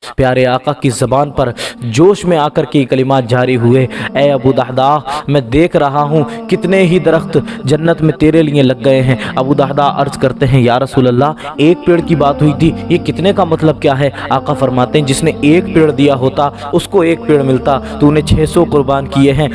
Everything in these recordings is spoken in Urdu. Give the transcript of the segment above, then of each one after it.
پیارے آقا کی زبان پر جوش میں آ کر کے کلمات جاری ہوئے، اے ابو دحداح، میں دیکھ رہا ہوں کتنے ہی درخت جنت میں تیرے لیے لگ گئے ہیں۔ ابو دحداح عرض کرتے ہیں یا رسول اللہ، ایک پیڑ کی بات ہوئی تھی، یہ کتنے کا مطلب کیا ہے؟ آقا فرماتے ہیں جس نے ایک پیڑ دیا ہوتا اس کو ایک پیڑ ملتا، تو نے 600 قربان کیے ہیں۔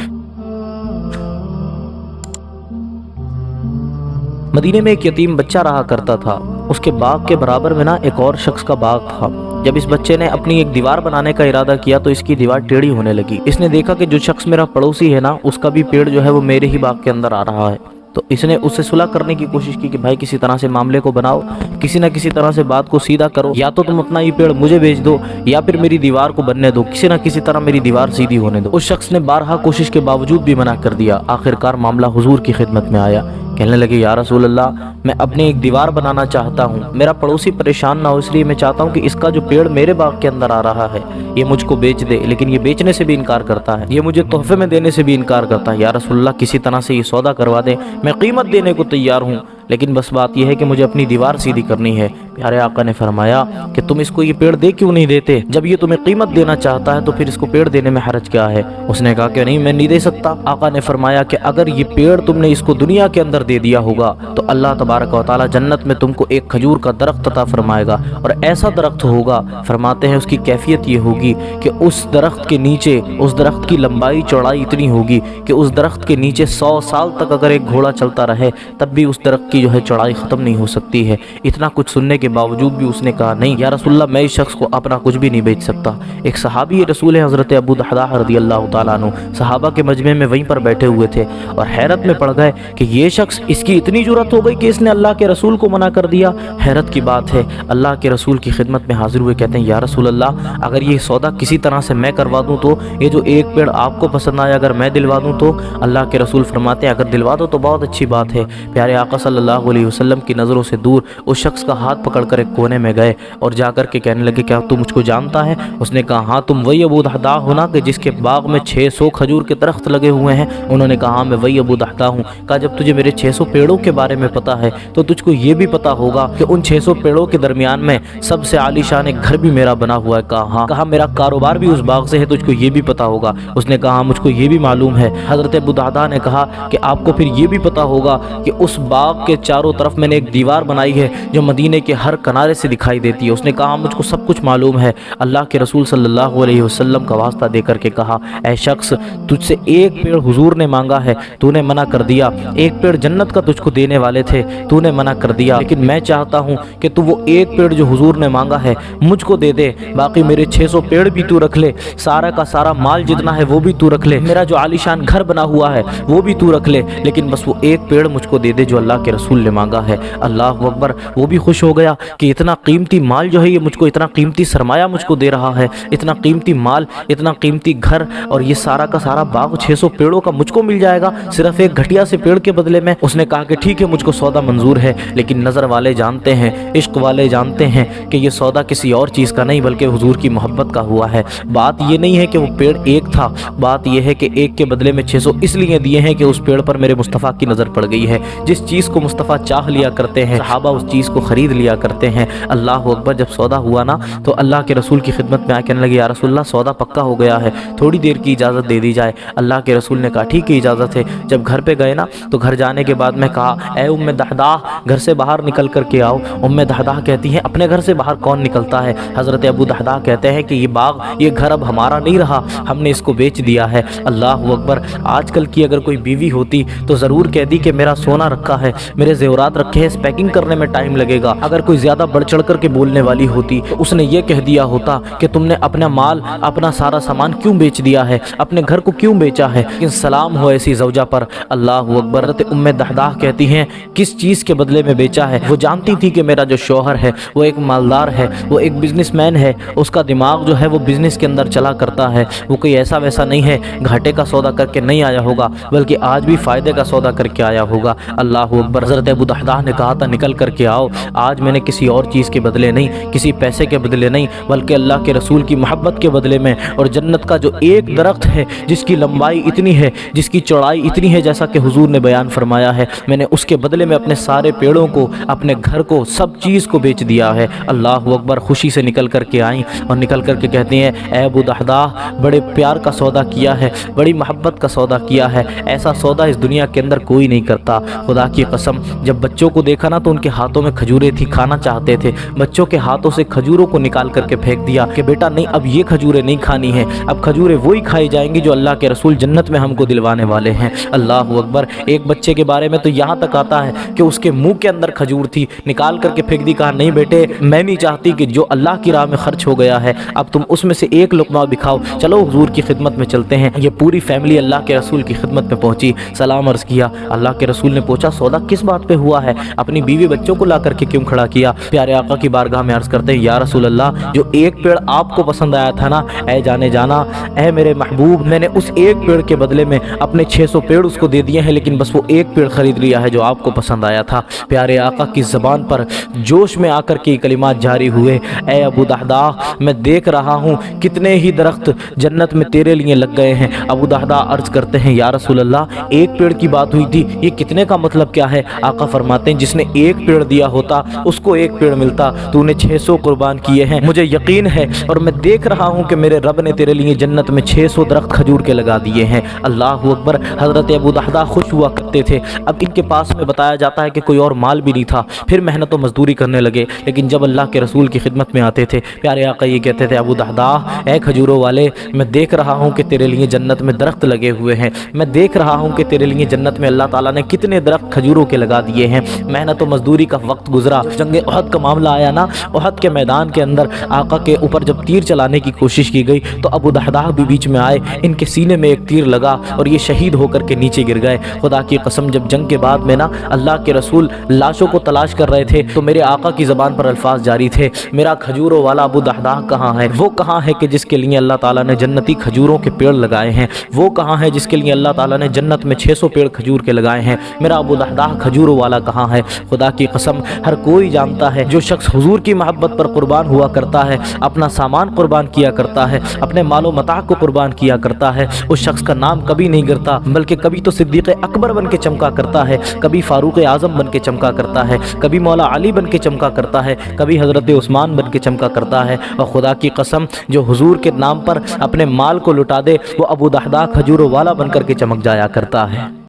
مدینے میں ایک یتیم بچہ رہا کرتا تھا، اس کے باغ کے برابر میں ایک اور شخص کا باغ تھا۔ جب اس بچے نے اپنی ایک دیوار بنانے کا ارادہ کیا تو اس کی دیوار ٹیڑھی ہونے لگی۔ اس نے دیکھا کہ جو شخص میرا پڑوسی ہے اس کا بھی پیڑ جو ہے وہ میرے ہی باغ کے اندر آ رہا ہے، تو اس نے اس سے صلح کرنے کی کوشش کی کہ بھائی کسی طرح سے معاملے کو بناؤ، کسی نہ کسی طرح سے بات کو سیدھا کرو، یا تو تم اپنا یہ پیڑ مجھے بیچ دو یا پھر میری دیوار کو بننے دو، کسی نہ کسی طرح میری دیوار سیدھی ہونے دو۔ اس شخص نے بارہا کوشش کے باوجود بھی منع کر دیا۔ آخرکار معاملہ حضور کی خدمت میں آیا، کہنے لگے یا رسول اللہ، میں اپنے ایک دیوار بنانا چاہتا ہوں، میرا پڑوسی پریشان نہ ہو، اس لیے میں چاہتا ہوں کہ اس کا جو پیڑ میرے باغ کے اندر آ رہا ہے یہ مجھ کو بیچ دے، لیکن یہ بیچنے سے بھی انکار کرتا ہے، یہ مجھے تحفے میں دینے سے بھی انکار کرتا ہے۔ یا رسول اللہ، کسی طرح سے یہ سودا کروا دیں، میں قیمت دینے کو تیار ہوں، لیکن بس بات یہ ہے کہ مجھے اپنی دیوار سیدھی کرنی ہے۔ پیارے آقا نے فرمایا کہ تم اس کو یہ پیڑ دے کیوں نہیں دیتے؟ جب یہ تمہیں قیمت دینا چاہتا ہے تو پھر اس کو پیڑ دینے میں حرج کیا ہے؟ اس نے کہا کہ نہیں، میں نہیں دے سکتا۔ آقا نے فرمایا کہ اگر یہ پیڑ تم نے اس کو دنیا کے اندر دے دیا ہوگا تو اللہ تبارک و تعالی جنت میں تم کو ایک کھجور کا درخت عطا فرمائے گا، اور ایسا درخت ہوگا، فرماتے ہیں اس کی کیفیت یہ ہوگی کہ اس درخت کے نیچے، اس درخت کی لمبائی چوڑائی اتنی ہوگی کہ اس درخت کے نیچے 100 سال تک اگر ایک گھوڑا چلتا رہے تب بھی اس درخت کی جو ہے چوڑائی ختم نہیں ہو سکتی ہے۔ اتنا کچھ سننے کے باوجود بھی اس نے کہا نہیں یا رسول اللہ، میں اس شخص کو اپنا کچھ بھی نہیں بیچ سکتا۔ ایک صحابی رسول حضرت ابو دحداح رضی اللہ تعالیٰ عنہ صحابہ کے مجمع میں وہیں پر بیٹھے ہوئے تھے اور حیرت میں پڑ گئے کہ یہ شخص، اس کی اتنی جرأت ہو گئی کہ اس نے اللہ کے رسول کو منع کر دیا۔ حیرت کی بات ہے، اللہ کے رسول کی خدمت میں حاضر ہوئے، کہتے ہیں یا رسول اللہ، اگر یہ سودا کسی طرح سے میں کروا دوں تو یہ جو ایک پیڑ آپ کو پسند آیا اگر میں دلوا دوں تو؟ اللہ کے رسول فرماتے ہیں اگر دلوا دو تو بہت اچھی بات ہے۔ پیارے آقا صلی اللہ علیہ وسلم کی نظروں سے دور اس شخص کا ہاتھ پکڑ کر ایک کونے میں گئے اور جا کر کے کہنے لگے کیا تو مجھ کو جانتا ہے؟ اس نے کہا ہاں، تم وہی ابو دحداح ہو نا کہ جس کے باغ میں 600 کھجور کے درخت لگے ہوئے ہیں؟ انہوں نے کہا ہاں، میں وہی ابو دحداح ہوں۔ کہا جب تجھے میرے 600 پیڑوں کے بارے میں پتا ہے تو تجھ کو یہ بھی پتا ہوگا کہ ان 600 پیڑوں کے درمیان میں سب سے عالی شان ایک گھر بھی میرا بنا ہوا ہے؟ کہا ہاں۔ کہا میرا کاروبار بھی اس باغ سے ہے، تجھ کو یہ بھی پتا ہوگا؟ اس نے کہا ہاں، مجھ کو یہ بھی معلوم ہے۔ حضرت ابو دحداح نے کہا کہ آپ کو پھر یہ بھی پتا ہوگا کہ اس باغ کے چاروں طرف میں نے ایک دیوار بنائی ہے جو مدینے کے ہر کنارے سے دکھائی دیتی ہے؟ اس نے کہا مجھ کو سب کچھ معلوم ہے۔ اللہ کے رسول صلی اللہ علیہ وسلم کا واسطہ دے کر کے کہا اے شخص، تجھ سے ایک پیڑ حضور نے مانگا ہے، تو نے منع کر دیا، ایک پیڑ جنت کا تجھ کو دینے والے تھے، تو نے منع کر دیا، لیکن میں چاہتا ہوں کہ تو وہ ایک پیڑ جو حضور نے مانگا ہے مجھ کو دے دے، باقی میرے 600 پیڑ بھی تو رکھ لے، سارا کا سارا مال جتنا ہے وہ بھی تو رکھ لے، میرا جو عالیشان گھر بنا ہوا ہے وہ بھی تو رکھ لے، لیکن بس وہ ایک پیڑ مجھ کو دے دے جو اللہ کے رسول نے مانگا ہے۔ اللہ اکبر! وہ بھی خوش ہو گیا کہ اتنا قیمتی مال جو ہے یہ مجھ کو، اتنا قیمتی سرمایہ مجھ کو دے رہا ہے، اتنا قیمتی مال، اتنا قیمتی گھر، اور یہ سارا کا سارا باغ 600 پیڑوں کا مجھ کو مل جائے گا صرف ایک گھٹیا سے پیڑ کے بدلے میں۔ اس نے کہا کہ ٹھیک ہے، مجھ کو سودا منظور ہے، لیکن نظر والے جانتے ہیں، عشق والے جانتے ہیں کہ یہ سودا کسی اور چیز کا نہیں بلکہ حضور کی محبت کا ہوا ہے۔ بات یہ نہیں ہے کہ وہ پیڑ ایک تھا، بات یہ ہے کہ ایک کے بدلے میں 600 اس لیے دیے ہیں کہ اس پیڑ پر میرے مصطفیٰ کی نظر پڑ گئی ہے۔ جس چیز کو مصطفیٰ چاہ لیا کرتے ہیں صحابہ اس چیز کو خرید لیا کرتے ہیں۔ اللہ اکبر! جب سودا ہوا نا تو اللہ کے رسول کی خدمت میں آ کہنے لگے یا رسول اللہ، سودا پکا ہو گیا ہے، تھوڑی دیر کی اجازت دے دی جائے۔ اللہ کے رسول نے کہا ٹھیک ہے، اجازت ہے۔ جب گھر پہ گئے نا تو گھر جانے کے بعد میں کہا اے ام دحداح، گھر سے باہر نکل کر کے آؤ۔ ام دحداح کہتی ہیں اپنے گھر سے باہر کون نکلتا ہے؟ حضرت ابو دحداح کہتے ہیں کہ یہ باغ، یہ گھر اب ہمارا نہیں رہا، ہم نے اس کو بیچ دیا ہے۔ اللہ اکبر! آج کل کی اگر کوئی بیوی ہوتی تو ضرور کہتی کہ میرا سونا رکھا ہے، میرے زیورات رکھے ہیں، اس پیکنگ کرنے میں ٹائم لگے گا۔ اگر کوئی زیادہ بڑھ چڑھ کر کے بولنے والی ہوتی تو اس نے یہ کہہ دیا ہوتا کہ تم نے اپنا مال، اپنا سارا سامان کیوں بیچ دیا ہے، اپنے گھر کو کیوں بیچا ہے؟ لیکن سلام ہو ایسی زوجہ پر۔ اللہ اکبر! حضرت ام دحداح کہتی ہیں کس چیز کے بدلے میں بیچا ہے؟ وہ جانتی تھی کہ میرا جو شوہر ہے وہ ایک مالدار ہے، وہ ایک بزنس مین ہے، اس کا دماغ جو ہے وہ بزنس کے اندر چلا کرتا ہے، وہ کوئی ایسا ویسا نہیں ہے گھاٹے کا سودا کر کے نہیں آیا ہوگا، بلکہ آج بھی فائدے کا سودا کر کے آیا ہوگا۔ اللہ اکبر! حضرت ابو دحداح نے کہا تھا نکل کر کے آؤ، آج میں نے کسی اور چیز کے بدلے نہیں، کسی پیسے کے بدلے نہیں، بلکہ اللہ کے رسول کی محبت کے بدلے میں، اور جنت کا جو ایک درخت ہے جس کی لمبائی اتنی ہے، جس کی چوڑائی اتنی ہے جیسا کہ حضور نے بیان فرمایا ہے، میں نے اس کے بدلے میں اپنے سارے پیڑوں کو، اپنے گھر کو، سب چیز کو بیچ دیا ہے۔ اللہ اکبر۔ خوشی سے نکل کر کے آئیں اور نکل کر کے کہتی ہیں اے ابو دحداح، بڑے پیار کا سودا کیا ہے، بڑی محبت کا سودا کیا ہے، ایسا سودا اس دنیا کے اندر کوئی نہیں کرتا۔ خدا کی قسم جب بچوں کو دیکھا نا تو ان کے ہاتھوں میں کھجوریں تھی، کھانا چاہتے تھے، بچوں کے ہاتھوں سے کھجوروں کو نکال کر کے پھینک دیا کہ بیٹا نہیں، اب یہ کھجوریں نہیں کھانی ہیں، اب کھجوریں وہی کھائی جائیں گی جو اللہ کے رسول جنت میں ہم کو دلوانے والے ہیں۔ اللہ اکبر۔ ایک بچے کے بارے میں تو یہاں تک آتا ہے کہ اس کے منہ کے اندر کھجور تھی، نکال کر کے پھینک دی، کہا نہیں بیٹے میں نہیں چاہتی کہ جو اللہ کی راہ میں خرچ ہو گیا ہے اب تم اس میں سے ایک لقمہ بھی کھاؤ، چلو حضور کی خدمت میں چلتے ہیں۔ یہ پوری فیملی اللہ کے رسول کی خدمت میں پہنچی، سلام عرض کیا۔ اللہ کے رسول نے پوچھا سودا کس بات پہ ہوا ہے، اپنی بیوی بچوں کو لا کر کے کیوں کھڑا کیا؟ پیارے آقا کی بارگاہ میں عرض کرتے ہیں یا رسول اللہ، جو ایک پیڑ آپ کو پسند آیا تھا نا، اے جانے جانا، اے میرے محبوب، میں نے اس ایک پیڑ کے بدلے میں اپنے 600 پیڑ اس کو دے دیے ہیں، لیکن بس وہ ایک پیڑ خرید لیا ہے جو آپ کو پسند آیا تھا۔ پیارے آقا کی زبان پر جوش میں آ کر کے کلمات جاری ہوئے، اے ابو دحداح، میں دیکھ رہا ہوں کتنے ہی درخت جنت میں تیرے لیے لگ گئے ہیں۔ ابو دحداح عرض کرتے ہیں یا رسول اللہ، ایک پیڑ کی بات ہوئی تھی، یہ کتنے کا مطلب کیا ہے؟ آقا فرماتے ہیں جس نے ایک پیڑ دیا ہوتا اس کو ایک پیڑ ملتا، تو نے 600 قربان کیے ہیں، مجھے یقین ہے اور میں دیکھ رہا ہوں کہ میرے رب نے تیرے لیے جنت میں 600 درخت کھجور کے لگا دیے ہیں۔ اللہ اکبر۔ حضرت ابو دحداح خوش ہوا کرتے تھے۔ اب ان کے پاس میں بتایا جاتا ہے کہ کوئی اور مال بھی نہیں تھا، پھر محنت و مزدوری کرنے لگے، لیکن جب اللہ کے رسول کی خدمت میں آتے تھے پیارے آقا یہ کہتے تھے ابو دحداح، اے کھجوروں والے، میں دیکھ رہا ہوں کہ تیرے لیے جنت میں درخت لگے ہوئے ہیں، میں دیکھ رہا ہوں کہ تیرے لیے جنت میں اللہ تعالیٰ نے کتنے درخت کھجوروں کے لگا دیے ہیں۔ محنت و مزدوری کا وقت گزرا، جنگ احد کا معاملہ آیا نا، احد کے میدان کے اندر آقا کے اوپر جب تیر چلانے کی کوشش کی گئی تو ابو دحداح بھی بیچ میں آئے، ان کے سینے میں ایک تیر لگا اور یہ شہید ہو کر کے نیچے گر گئے۔ خدا کی قسم جب جنگ کے بعد میں نا اللہ کے رسول لاشوں کو تلاش کر رہے تھے تو میرے آقا کی زبان پر الفاظ جاری تھے، میرا کھجوروں والا ابو دحداح کہاں ہے؟ وہ کہاں ہے کہ جس کے لیے اللہ تعالیٰ نے جنتی کھجوروں کے پیڑ لگائے ہیں؟ وہ کہاں ہے جس کے لیے اللہ تعالیٰ نے جنت میں 600 پیڑ کھجور کے لگائے ہیں؟ میرا ابو دحداح کھجوروں والا کہاں ہے؟ خدا کی قسم ہر کوئی جانتا ہے جو شخص حضور کی محبت پر قربان ہوا کرتا ہے، اپنا سامان قربان کیا کرتا ہے، اپنے مال و متاع کو قربان کیا کرتا ہے، اس شخص کا نام کبھی نہیں گرتا، بلکہ کبھی تو صدیق اکبر بن کے چمکا کرتا ہے، کبھی فاروق اعظم بن کے چمکا کرتا ہے، کبھی مولا علی بن کے چمکا کرتا ہے، کبھی حضرت عثمان بن کے چمکا کرتا ہے۔ اور خدا کی قسم جو حضور کے نام پر اپنے مال کو لٹا دے وہ ابو دحداح کھجوروں والا بن کر کے چمک جایا کرتا ہے۔